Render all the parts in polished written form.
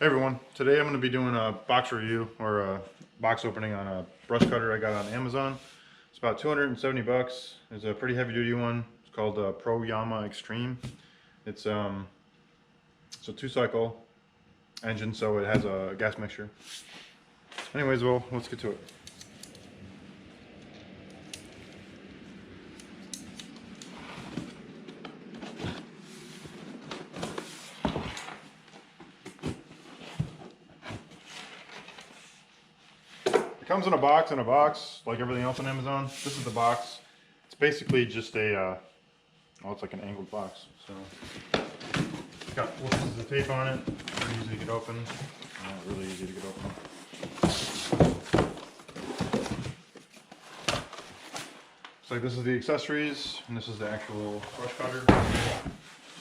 Hey everyone, today I'm going to be doing a box review or a box opening on a brush cutter I got on Amazon. It's about 270 bucks. It's a pretty heavy duty one. It's called Proyama Extreme. It's a 2-cycle engine, so it has a gas mixture. Anyways, well, let's get to it. It comes in a box, like everything else on Amazon. This is the box. It's basically just a, well, it's like an angled box. So it's got 4 pieces of tape on it. Pretty easy to get open. Not really easy to get open. So this is the accessories, and this is the actual brush cutter. So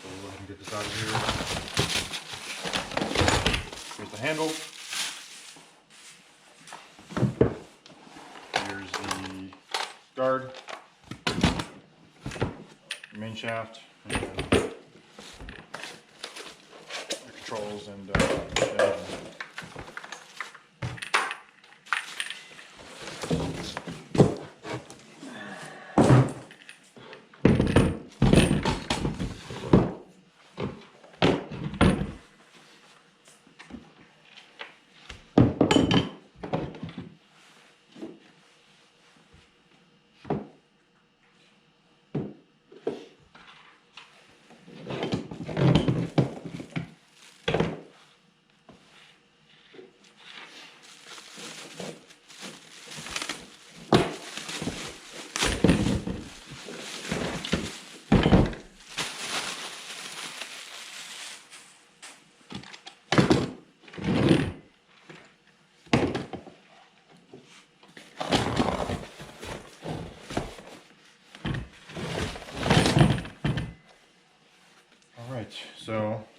we'll go ahead and get this out of here. Here's the handle. Here's the guard, the main shaft, and the controls and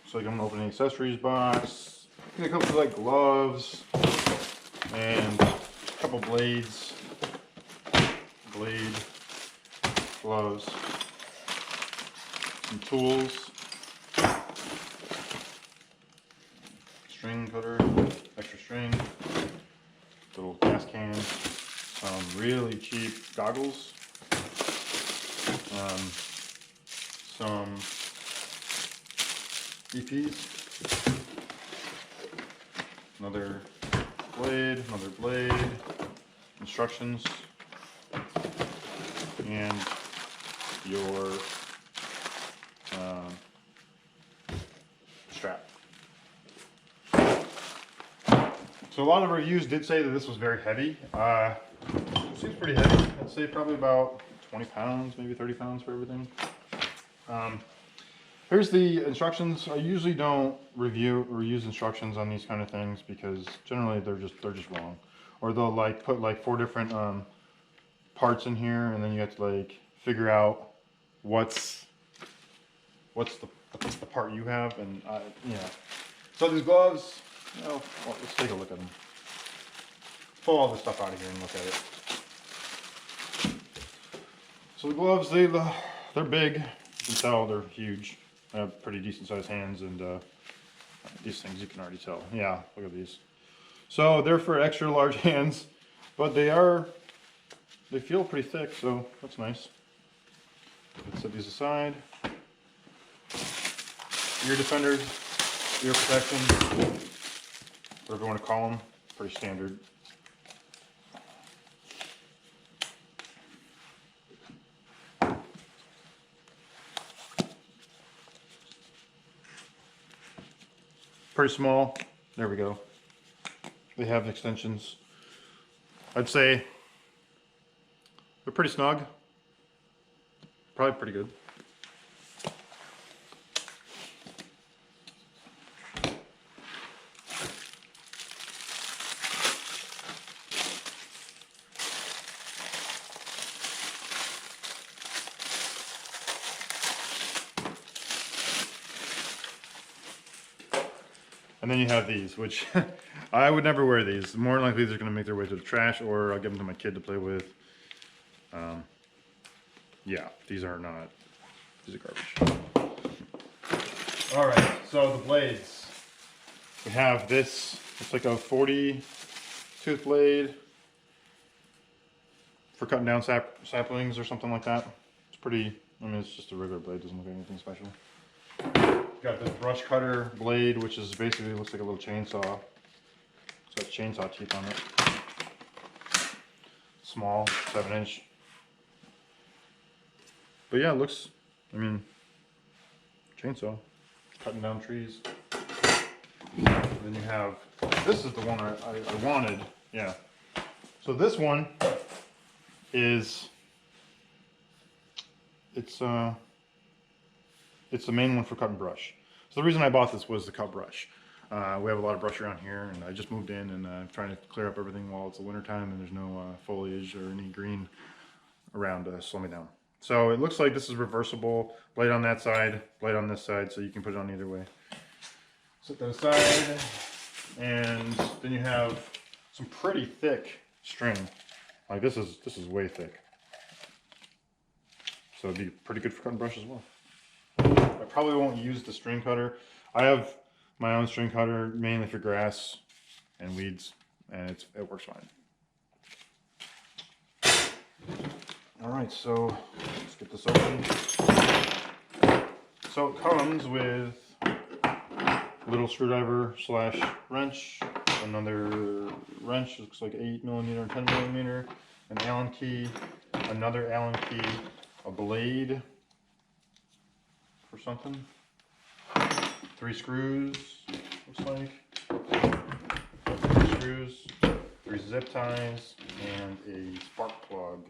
so I'm gonna open the accessories box. It comes with like gloves and a couple blades, gloves, some tools, string cutter, extra string, little gas can, some really cheap goggles, some EPs, another blade, instructions, and your strap. So a lot of reviews did say that this was very heavy. It seems pretty heavy. I'd say probably about 20 pounds, maybe 30 pounds for everything. Here's the instructions. I usually don't review or use instructions on these kind of things because generally they're just wrong, or they'll like put like 4 different parts in here, and then you have to like figure out what's the part you have, and yeah. So these gloves, well, let's take a look at them. Pull all this stuff out of here and look at it. So the gloves, they're big. You can tell they're huge. I have pretty decent sized hands, and these things you can already tell. Yeah, look at these. So they're for extra large hands, but they feel pretty thick, so that's nice. Let's set these aside. Ear defenders, ear protection, whatever you want to call them, pretty standard. Pretty small. There we go. They have extensions. I'd say they're pretty snug. Probably pretty good. And then you have these, which I would never wear these. More than likely, these are going to make their way to the trash, or I'll give them to my kid to play with. Yeah, these are not. These are garbage. All right, so the blades. We have this, it's like a 40 tooth blade for cutting down saplings or something like that. It's pretty, I mean, it's just a regular blade, doesn't look like anything special. Got this brush cutter blade, which is basically looks like a little chainsaw. It's got chainsaw teeth on it. Small, 7-inch. But yeah, it looks, I mean, chainsaw, cutting down trees. Then you have, this is the one I wanted, yeah. So this one is, it's the main one for cut and brush. So the reason I bought this was the cut brush. We have a lot of brush around here, and I just moved in, and I'm trying to clear up everything while it's the winter time and there's no foliage or any green around to slow me down. So it looks like this is reversible. Blade on that side, blade on this side, so you can put it on either way. Set that aside, and then you have some pretty thick string. Like this is way thick. So it'd be pretty good for cutting brush as well. I probably won't use the string cutter. I have my own string cutter mainly for grass and weeds, and it works fine. All right, so let's get this open. So it comes with a little screwdriver slash wrench, another wrench, looks like 8mm and 10mm, an Allen key, another Allen key, a blade for something, 3 screws, looks like, 3 screws, 3 zip ties, and a spark plug.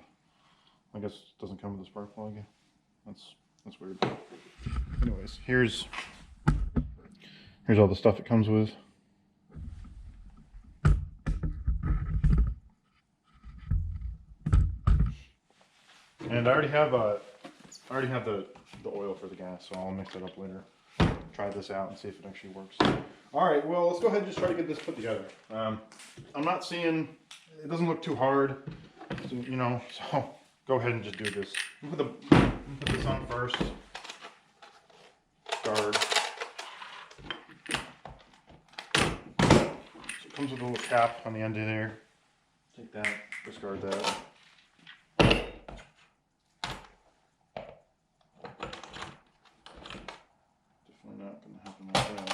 I guess it doesn't come with a spark plug. That's weird. Anyways, here's all the stuff it comes with. And I already have the oil for the gas, so I'll mix it up later. Try this out and see if it actually works. All right, well, let's go ahead and just try to get this put together. I'm not seeing, it doesn't look too hard, you know, so go ahead and just do this. Put this on first. Guard. So it comes with a little cap on the end of there. Take that, discard that. Definitely not going to happen like that.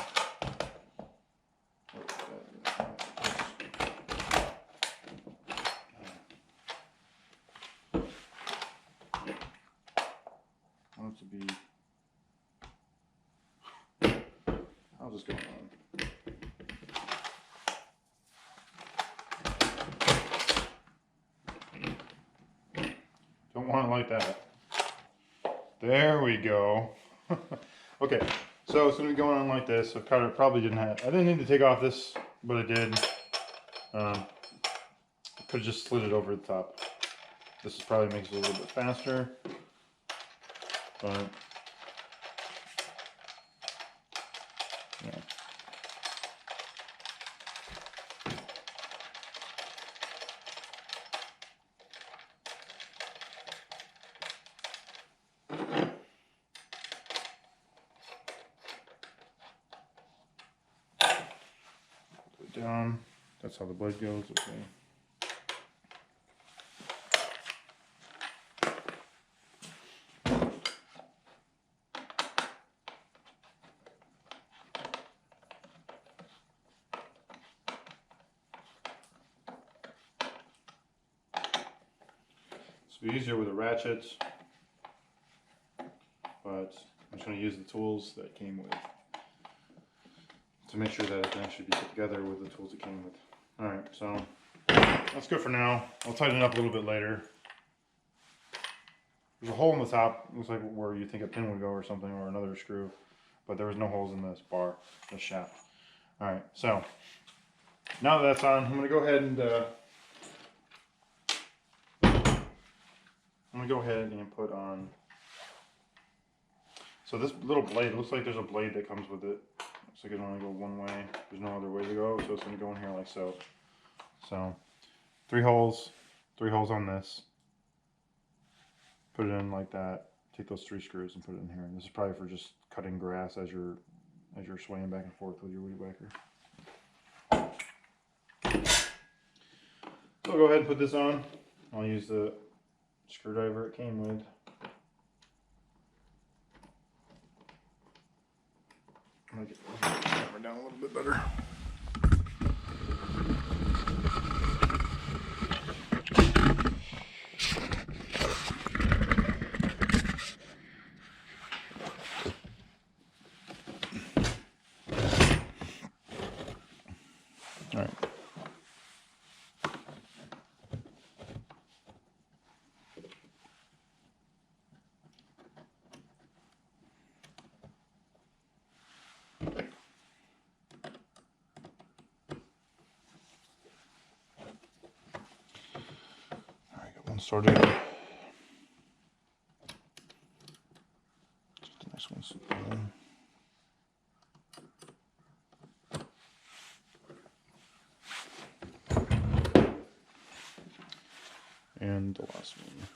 To be, how's this going on? Don't want it like that. There we go. Okay, so it's gonna be going on like this. I probably didn't have, I didn't need to take off this, but I did. I could have just slid it over the top. This is probably makes it a little bit faster. But yeah. Put it down. That's how the blade goes. Okay. It'd be easier with a ratchet, but I'm just going to use the tools that it came with to make sure that it can actually be put together with the tools it came with. Alright, so that's good for now. I'll tighten it up a little bit later. There's a hole in the top, looks like where you think a pin would go or something, or another screw, but there was no holes in this bar, this shaft. Alright, so now that that's on, I'm going to go ahead and put on, so this little blade, looks like there's a blade that comes with it. Looks like it only go one way. There's no other way to go, so it's going to go in here like so. So, 3 holes on this. Put it in like that. Take those 3 screws and put it in here. And this is probably for just cutting grass as you're swaying back and forth with your weed whacker. So I'll go ahead and put this on. I'll use the screwdriver it came with. I'm gonna get the camera down a little bit better. All right. Started. Just a nice one. And the last one.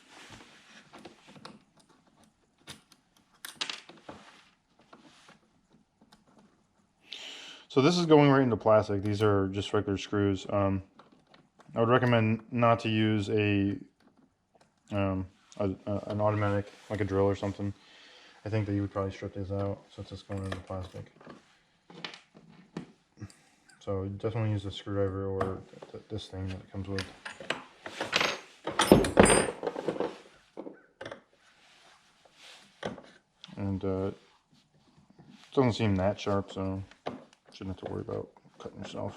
So this is going right into plastic. These are just regular screws. I would recommend not to use an automatic, like a drill or something. I think that you would probably strip these out since it's going into plastic. So definitely use a screwdriver or this thing that it comes with. And it doesn't seem that sharp, so shouldn't have to worry about cutting yourself.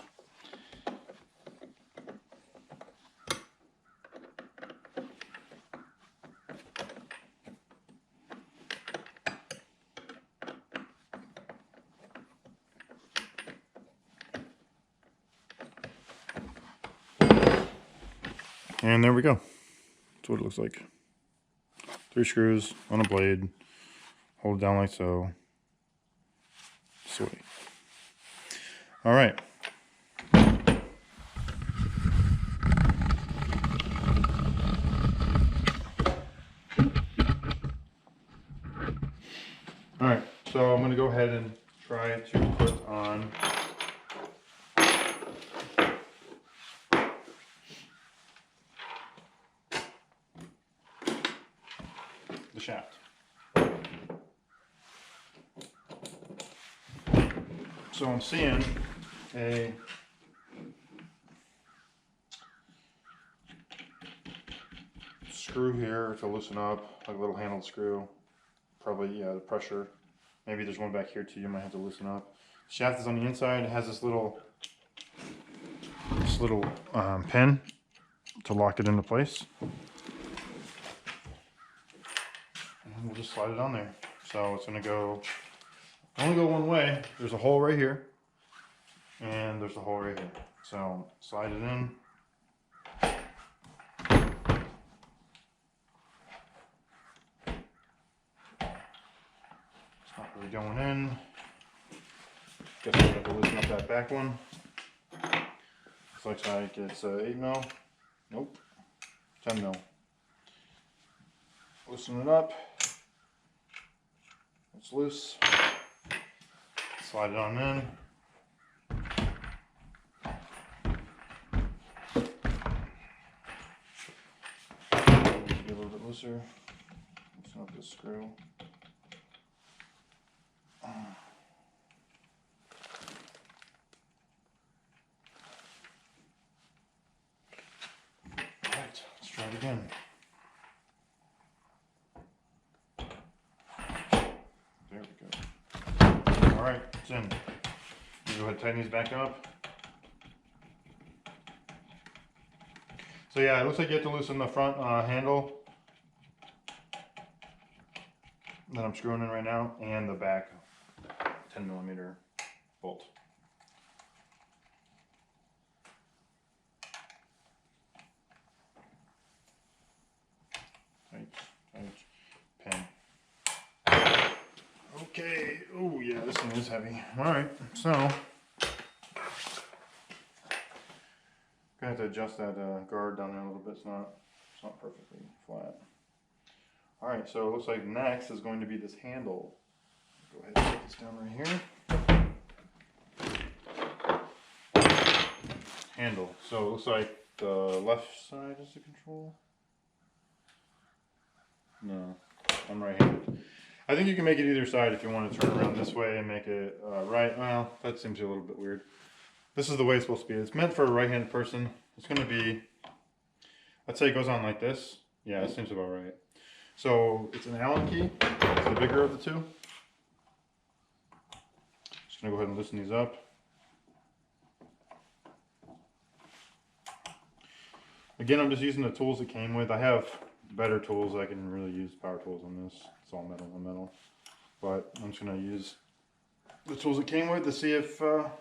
And there we go. That's what it looks like. 3 screws on a blade. Hold it down like so. Sweet. All right. All right. So I'm going to go ahead and try to put on the shaft. So I'm seeing a screw here to loosen up, like a little handled screw. Probably, yeah, the pressure. Maybe there's one back here too, you might have to loosen up. The shaft is on the inside. It has this little pin to lock it into place. And we'll just slide it on there. So it's going to only go one way. There's a hole right here. And there's a hole right here. So slide it in. It's not really going in. Guess I have to loosen up that back one. Looks like it's 8 mil. Nope. 10 mil. Loosen it up. It's loose. Slide it on in. Be a little bit looser. Loosen up this screw. Alright, let's try it again. There we go. Alright, it's in. You go ahead and tighten these back up. So yeah, it looks like you have to loosen the front handle that I'm screwing in right now, and the back 10mm bolt. Tight, pin. Okay, oh yeah, this thing is heavy. Alright, so gonna have to adjust that guard down there a little bit. It's not perfectly flat. All right, so it looks like next is going to be this handle. Go ahead and put this down right here. Handle. So it looks like the left side is the control. No, I'm right-handed. I think you can make it either side if you want to turn around this way and make it right. Well, that seems a little bit weird. This is the way it's supposed to be. It's meant for a right-handed person. It's going to be, let's say it goes on like this. Yeah, it seems about right. So it's an Allen key. It's the bigger of the two. Just going to go ahead and loosen these up. Again, I'm just using the tools it came with. I have better tools. I can really use power tools on this. It's all metal on metal. But I'm just going to use the tools it came with to see if you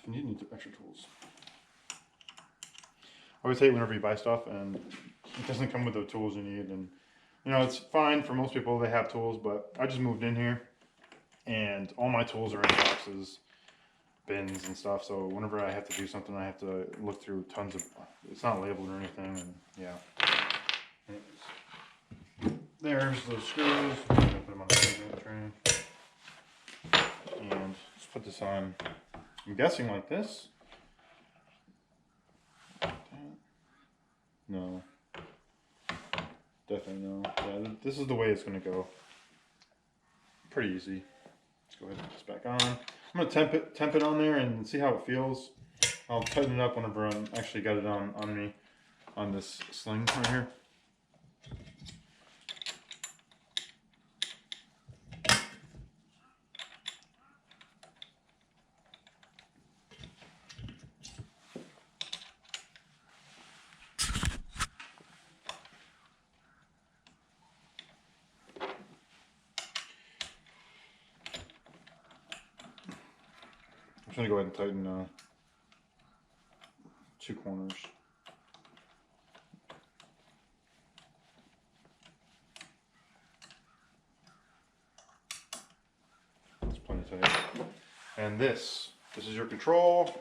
need any extra tools. I always hate whenever you buy stuff and it doesn't come with the tools you need. And, you know, it's fine for most people, they have tools, but I just moved in here and all my tools are in boxes, bins and stuff. So whenever I have to do something, I have to look through tons of, it's not labeled or anything. And yeah. Anyways, there's those screws. I'm going to put them on the train. And let's put this on, I'm guessing like this. No. Definitely no. Yeah, this is the way it's going to go. Pretty easy. Let's go ahead and put this back on. I'm going to temp it on there and see how it feels. I'll tighten it up whenever I'm actually got it on me on this sling right here. I'm just going to go ahead and tighten 2 corners. That's plenty tight. And this is your control.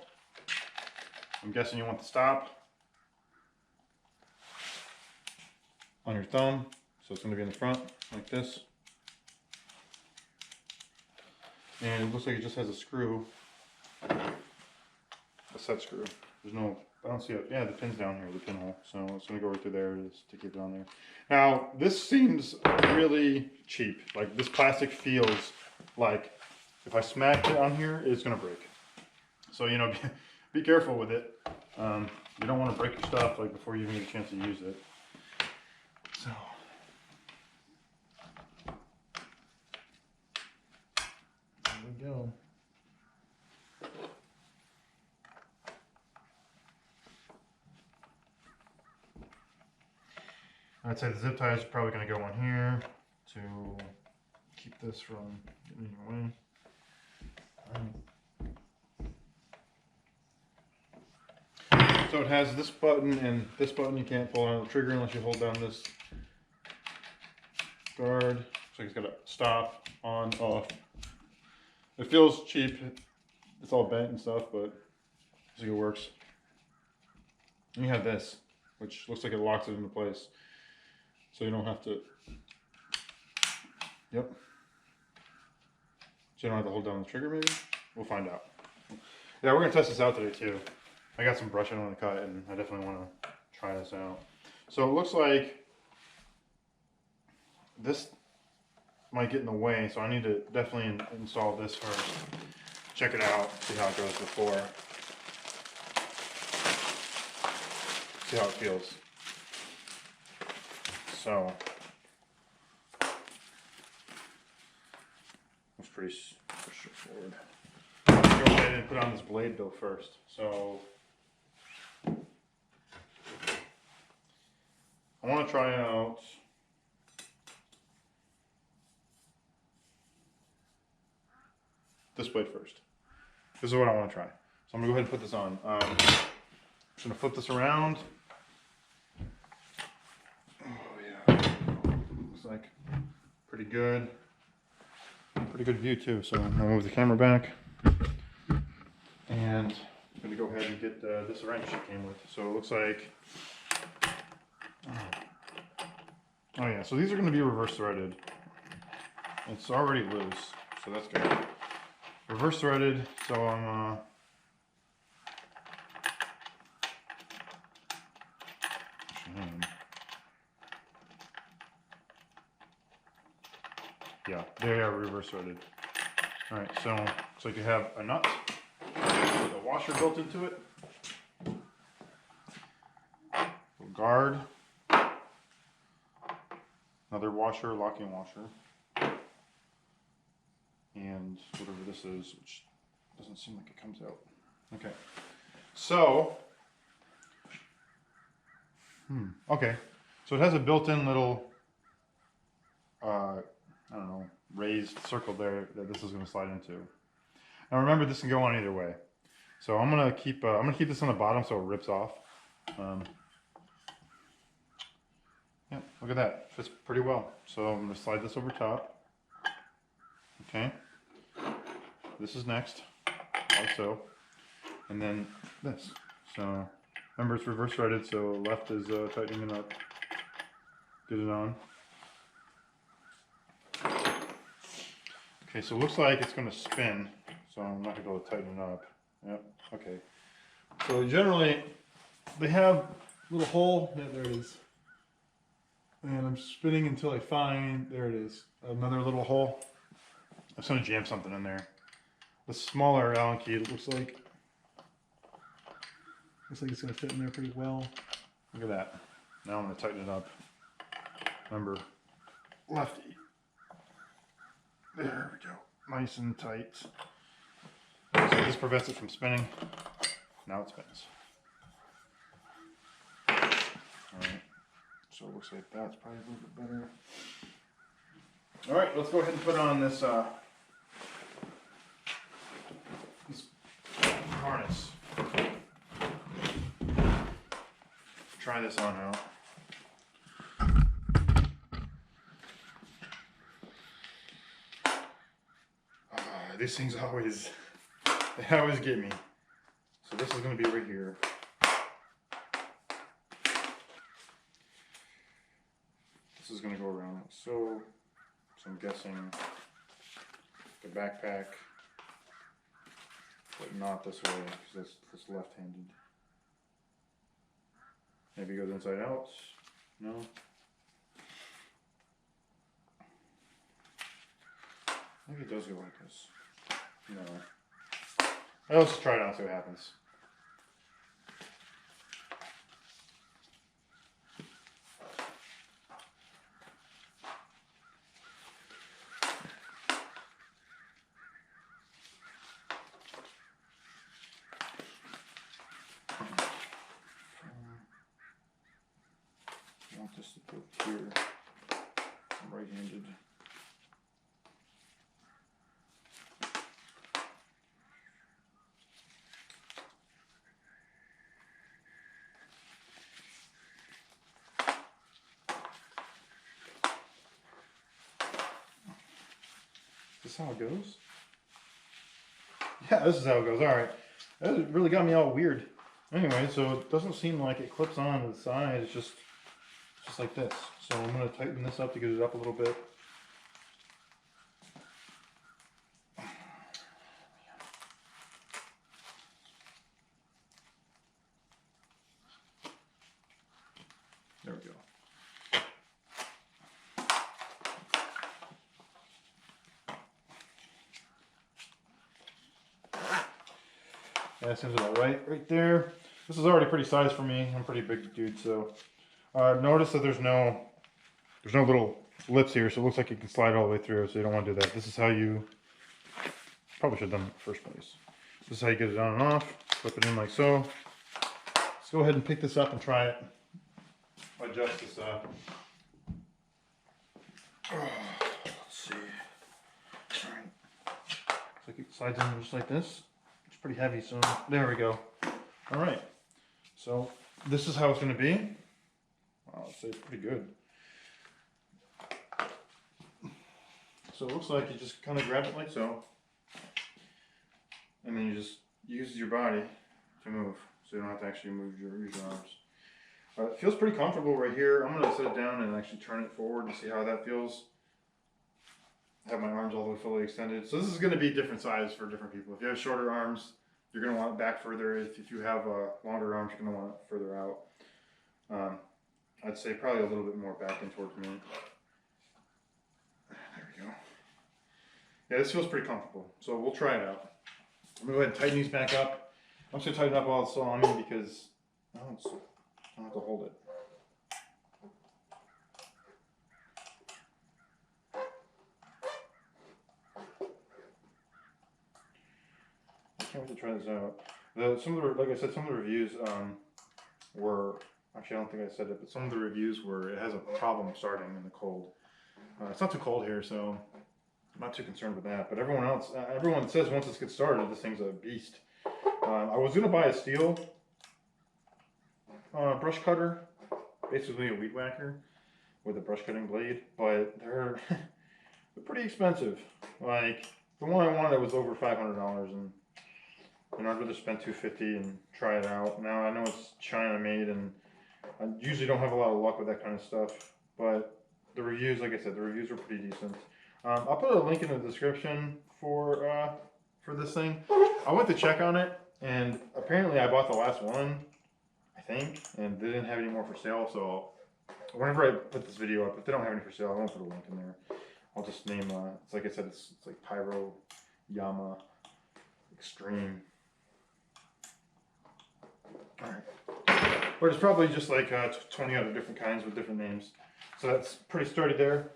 I'm guessing you want the stop on your thumb. So it's going to be in the front like this. And it looks like it just has a screw. A set screw. There's no, I don't see it. Yeah, the pin's down here, the pinhole. So it's going to go right through there just to keep it on there. Now, this seems really cheap. Like, this plastic feels like if I smacked it on here, it's going to break. So, you know, be careful with it. You don't want to break your stuff like before you even get a chance to use it. So. There we go. I'd say the zip tie is probably going to go on here to keep this from getting in your way. So it has this button and this button. You can't pull on the trigger unless you hold down this guard. So it's got a stop, on, off. It feels cheap. It's all bent and stuff, but I think it works. And you have this, which looks like it locks it into place. So you don't have to, yep. So you don't have to hold down the trigger maybe? We'll find out. Yeah, we're gonna test this out today too. I got some brush I want to cut and I definitely want to try this out. So it looks like this might get in the way, so I need to definitely install this first. Check it out, see how it goes before. See how it feels. So, that's pretty straightforward. Let's go ahead and put on this blade though first. So, I want to try out this blade first. This is what I want to try. So I'm going to go ahead and put this on. I'm just going to flip this around. Like pretty good view too. So I'm gonna move the camera back and I'm gonna go ahead and get this wrench it came with. So it looks like, oh yeah, so these are going to be reverse threaded. It's already loose, so that's good. Reverse threaded, so I'm Yeah, they are reverse threaded. All right, so looks like you have a nut with a washer built into it. A guard. Another washer, locking washer. And whatever this is, which doesn't seem like it comes out. Okay, so, okay. So it has a built-in little, I don't know, raised circle there that this is going to slide into. Now remember, this can go on either way. So I'm gonna keep this on the bottom so it rips off. Yeah, look at that, fits pretty well. So I'm gonna slide this over top. Okay, this is next, like so, and then this. So remember, it's reverse threaded, so left is tightening it up. Get it on. Okay, so it looks like it's gonna spin, so I'm not gonna be able to tighten it up. Yep. Okay. So generally, they have a little hole. Yeah, there it is. And I'm spinning until I find, there it is, another little hole. I'm just gonna jam something in there. The smaller Allen key, it looks like it's gonna fit in there pretty well. Look at that. Now I'm gonna tighten it up. Remember, lefty. There we go. Nice and tight. So this prevents it from spinning. Now it spins. Alright. So it looks like that's probably a little bit better. Alright, let's go ahead and put on this this harness. Try this on out. These things always get me. So this is going to be right here. This is going to go around like so. So I'm guessing the backpack, but not this way because that's left-handed. Maybe it goes inside out. No. Maybe it does go like this. No. Let's just try it out and see what happens. I want this to go here. I'm right-handed. Is this how it goes? Yeah, this is how it goes. Alright. That really got me all weird. Anyway, so it doesn't seem like it clips on to the side. It's just like this. So I'm going to tighten this up to get it up a little bit. There we go. That seems about right there. This is already pretty sized for me. I'm a pretty big dude, so notice that there's no little lips here, so it looks like you can slide all the way through. So you don't want to do that. This is how you probably should have done it in the first place. This is how you get it on and off. Flip it in like so. Let's go ahead and pick this up and try it. Adjust this up. Let's see. All right. Looks like it slides in just like this. Pretty heavy, so there we go. All right, so this is how it's going to be. Wow, I'd say it's pretty good. So it looks like you just kind of grab it like so, and then you just use your body to move, so you don't have to actually use your arms. It feels pretty comfortable right here. I'm going to set it down and actually turn it forward to see how that feels. Have my arms all the way fully extended. So this is going to be different size for different people. If you have shorter arms, you're going to want it back further. If you have longer arms, you're going to want it further out. I'd say probably a little bit more back in towards me. There we go. Yeah, this feels pretty comfortable, so we'll try it out. I'm gonna go ahead and tighten these back up. I'm just gonna tighten up while it's still on me because I don't have to hold it. I can't wait to try this out. Like I said, some of the reviews were, actually I don't think I said it, but some of the reviews were it has a problem starting in the cold. It's not too cold here, so I'm not too concerned with that. But everyone says once this gets started, this thing's a beast. I was gonna buy a steel brush cutter, basically a weed whacker with a brush cutting blade, but they're pretty expensive. Like the one I wanted was over $500, and I'd rather spend $250 and try it out. Now I know it's China made, and I usually don't have a lot of luck with that kind of stuff, but the reviews, like I said, the reviews are pretty decent. I'll put a link in the description for this thing. I went to check on it, and apparently I bought the last one, I think, and they didn't have any more for sale. So whenever I put this video up, if they don't have any for sale, I won't put a link in there. I'll just name, it's like I said, it's like Proyama Extreme. Alright. But it's probably just like 20 other different kinds with different names. So that's pretty sturdy there.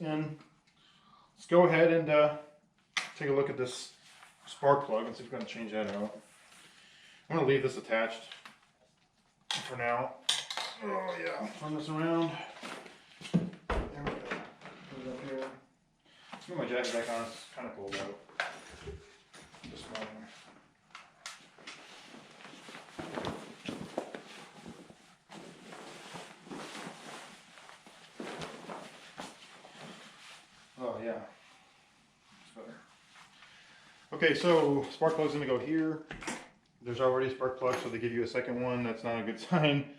And let's go ahead and take a look at this spark plug and see if we can change that out. I'm going to leave this attached for now. Oh yeah, turn this around. There we go. Put it up here. Let's put my jacket back on. It's kind of cold out. This morning. Oh yeah, it's better. Okay, so spark plug's gonna go here. There's already a spark plug, so they give you a second one. That's not a good sign.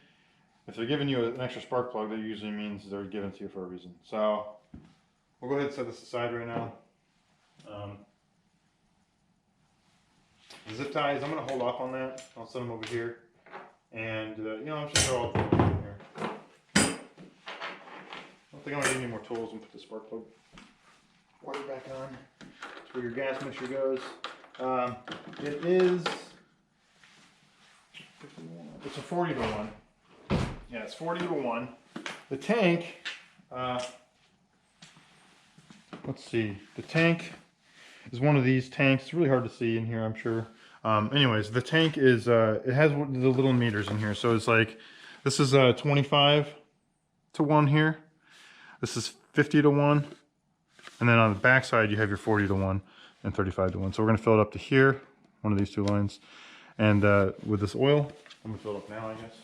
If they're giving you an extra spark plug, that usually means they're giving it to you for a reason. So we'll go ahead and set this aside right now. The zip ties, I'm gonna hold off on that. I'll set them over here, and you know, I'm just gonna throw all in here. I don't think I'm gonna need any more tools. I'm gonna put the spark plug water back on. That's where your gas mixture goes. It is, it's a 40 to 1. Yeah, it's 40 to 1. The tank, let's see, the tank is one of these tanks. It's really hard to see in here, I'm sure. Anyways, the tank is, it has the little meters in here. So it's like, this is 25 to 1 here. This is 50 to 1. And then on the back side, you have your 40 to 1 and 35 to 1. So we're going to fill it up to here, one of these two lines. And with this oil, I'm going to fill it up now, I guess.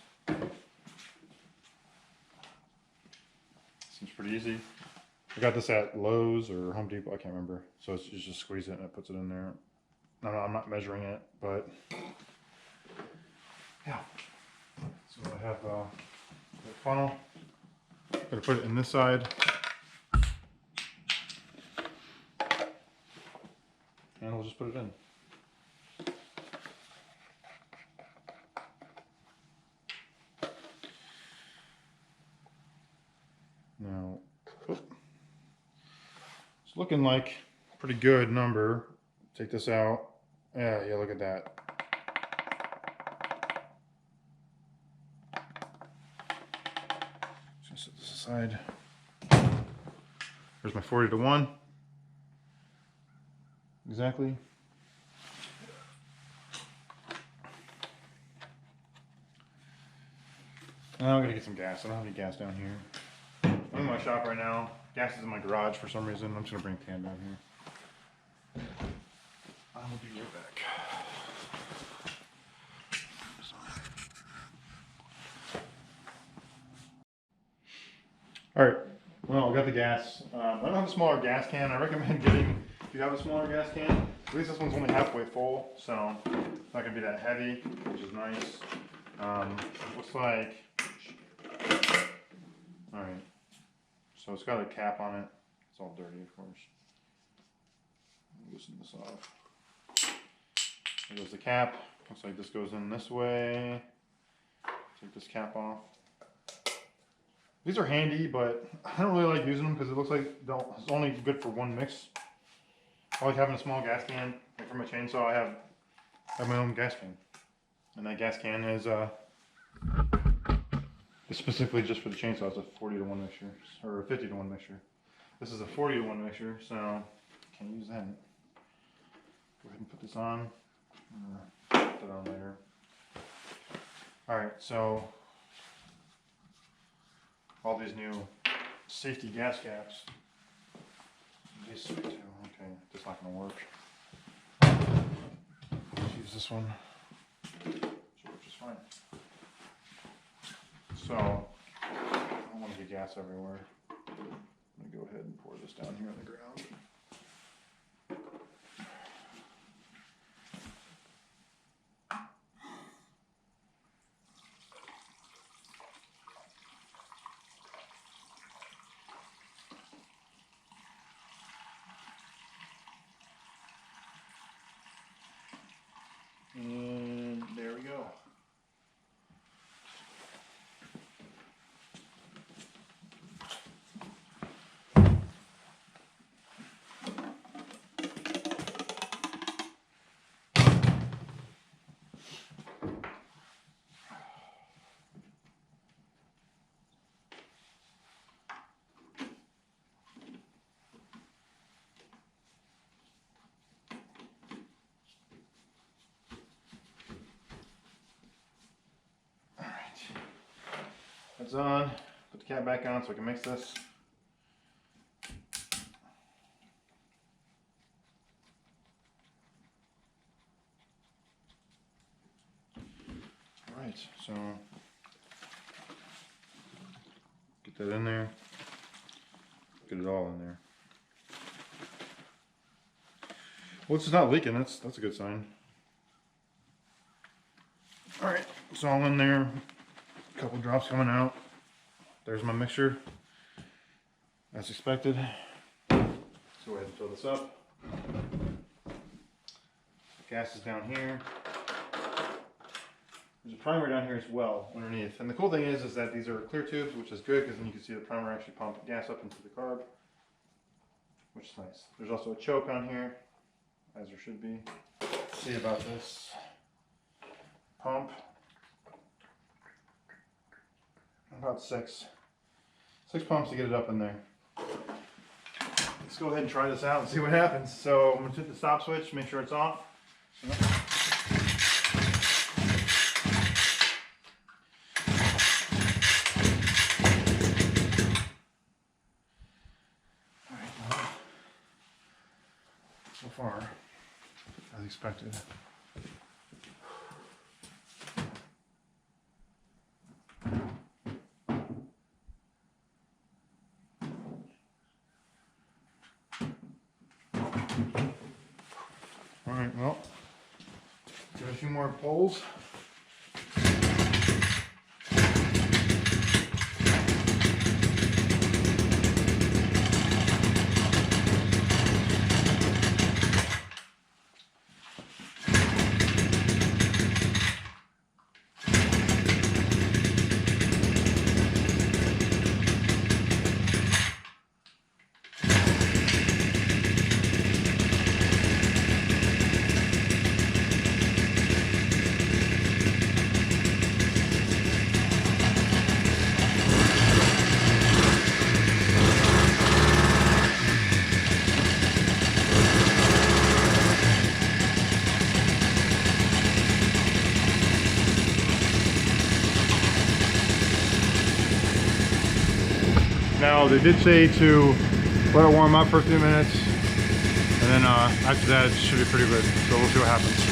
Seems pretty easy. I got this at Lowe's or Home Depot, I can't remember. So it's, you just squeeze it and it puts it in there. No, I'm not measuring it, but yeah. So I have the funnel. I'm going to put it in this side. And we'll just put it in. Now, it's looking like a pretty good number. Take this out. Yeah, look at that. Just set this aside. There's my 40 to 1. Exactly. Now I'm gonna get some gas. I don't have any gas down here. I'm in my shop right now. Gas is in my garage for some reason. I'm just gonna bring a can down here. I will be right back. All right. Well, I got the gas. I don't have a smaller gas can. I recommend getting, if you have a smaller gas can, at least this one's only halfway full, so it's not gonna be that heavy, which is nice. Looks like, all right. So it's got a cap on it. It's all dirty, of course. Loosen this off. There goes the cap. Looks like this goes in this way. Take this cap off. These are handy, but I don't really like using them because it looks like it's only good for one mix. I like having a small gas can. Like for my chainsaw, I have my own gas can. And that gas can is specifically just for the chainsaw. It's a 40-to-1 mixture, or a 50-to-1 mixture. This is a 40-to-1 mixture, so can't use that. Go ahead and put this on. Put it on later. Alright, so all these new safety gas caps. These three too. Okay, that's not going to work. Let's use this one. Should work just fine. So, I don't want to get gas everywhere. I'm going to go ahead and pour this down here on the ground. And there we go. It's on. Put the cap back on so we can mix this. Alright, so get that in there. Get it all in there. Well, it's not leaking. That's a good sign. Alright, it's all in there. A couple drops coming out. There's my mixture, as expected. Let's go ahead and fill this up. Gas is down here. There's a primer down here as well underneath. And the cool thing is that these are clear tubes, which is good because then you can see the primer actually pump gas up into the carb, which is nice. There's also a choke on here, as there should be. Let's see about this pump. About six pumps to get it up in there. Let's go ahead and try this out and see what happens. So I'm going to hit the stop switch, make sure it's off. Alright, well, so far, as expected. Alright, well, give it a few more pulls. Now they did say to let it warm up for a few minutes, and then after that it should be pretty good. So we'll see what happens.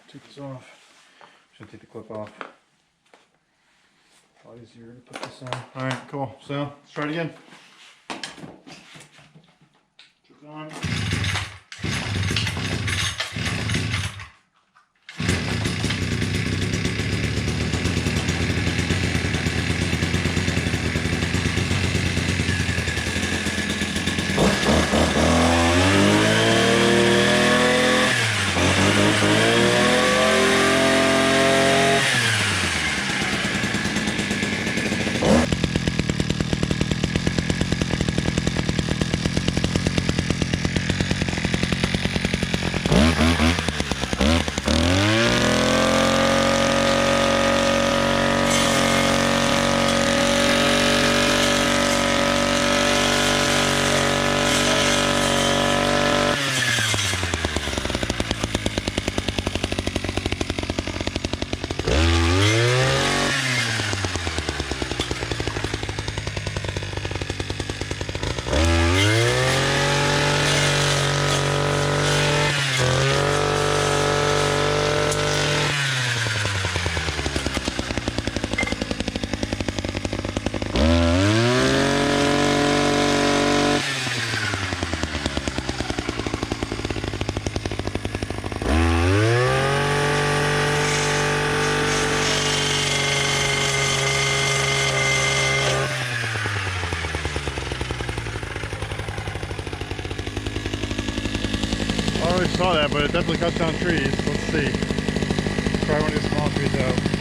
take this off. Should take the clip off. Probably easier to put this on. Alright, cool. So let's try it again. Clip on. I already saw that, but it definitely cuts down trees. Let's see. Try one of these small trees out.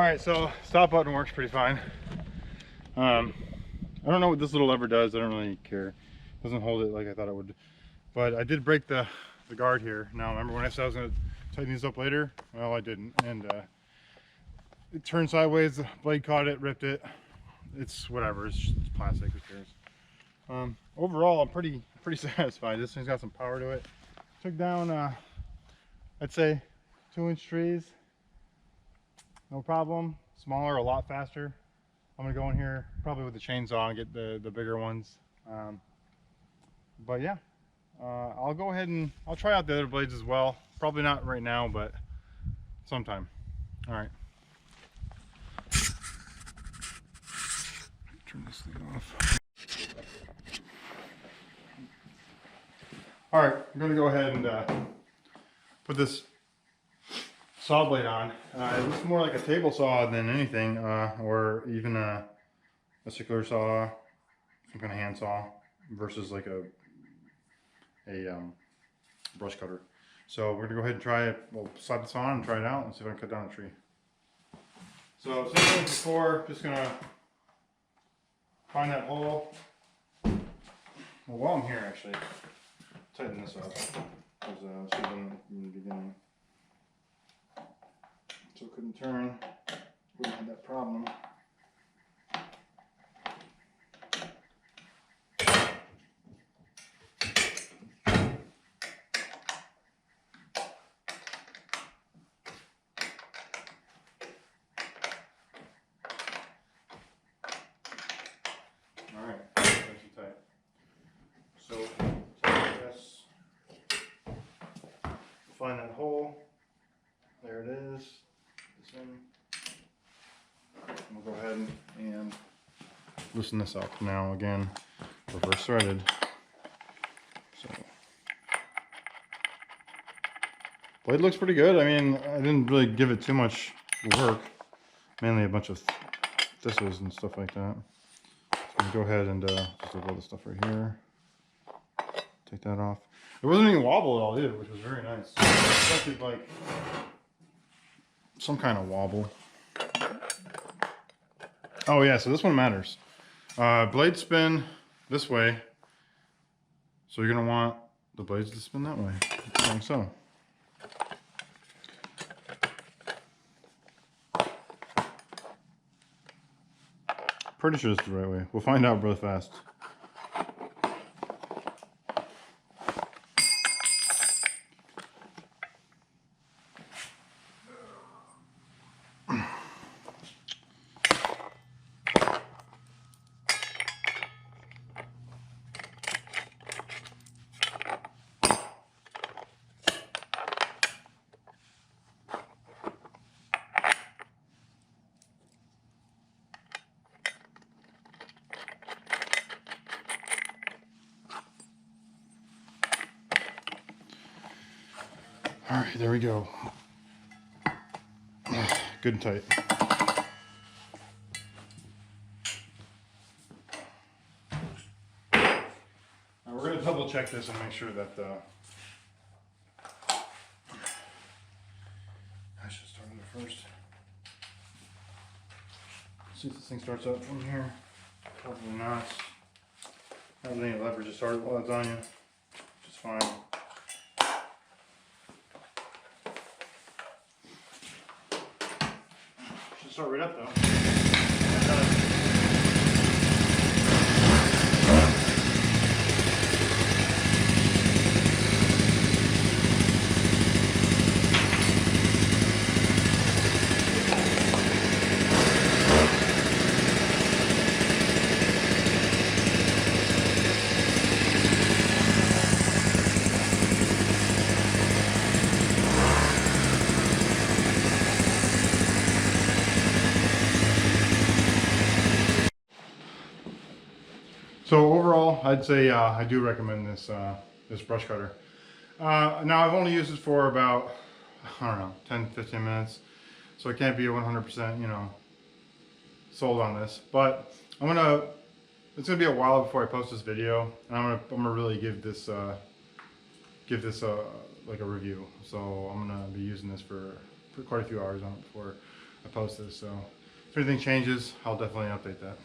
Alright, so stop button works pretty fine. I don't know what this little lever does. I don't really care. It doesn't hold it like I thought it would. But I did break the guard here. Now remember when I said I was going to tighten these up later? Well, I didn't. And it turned sideways, the blade caught it, ripped it. It's whatever, it's plastic, who cares. Overall, I'm pretty satisfied. This thing's got some power to it. Took down, I'd say 2-inch trees. No problem. Smaller, a lot faster. I'm gonna go in here probably with the chainsaw and get the bigger ones. But yeah, I'll go ahead and I'll try out the other blades as well. Probably not right now, but sometime. All right. Turn this thing off. All right, I'm gonna go ahead and put this saw blade on. It looks more like a table saw than anything, or even a circular saw, some kind of hand saw, versus like a brush cutter. So we're gonna go ahead and try it. We'll slap this on and try it out and see if I can cut down a tree. So same thing as before, just gonna find that hole. Well, while I'm here, actually, tighten this up because I was in the beginning. So it couldn't turn, wouldn't have that problem. Alright, nice and tight. So, this, find that hole, there it is. We'll go ahead and loosen this up. Now again, reverse threaded. So blade looks pretty good. I mean, I didn't really give it too much work. Mainly a bunch of thistles and stuff like that. So I'm gonna go ahead and just leave all this stuff right here. Take that off. It wasn't even wobble at all either, which was very nice. I expected like some kind of wobble. Oh yeah, so this one matters. Blades spin this way, so you're gonna want the blades to spin that way, like so. Pretty sure it's the right way. We'll find out real fast. All right, there we go. Good and tight. Now we're going to double check this and make sure that I should start it first. See if this thing starts up from here. Probably not. I don't think leverage to start while it's on you, which is fine. Start right up though. So overall, I'd say I do recommend this this brush cutter. Now I've only used it for about, I don't know, 10-15 minutes, so I can't be 100%, you know, sold on this. But it's gonna be a while before I post this video, and I'm gonna really give this like a review. So I'm gonna be using this for quite a few hours on it before I post this. So if anything changes, I'll definitely update that.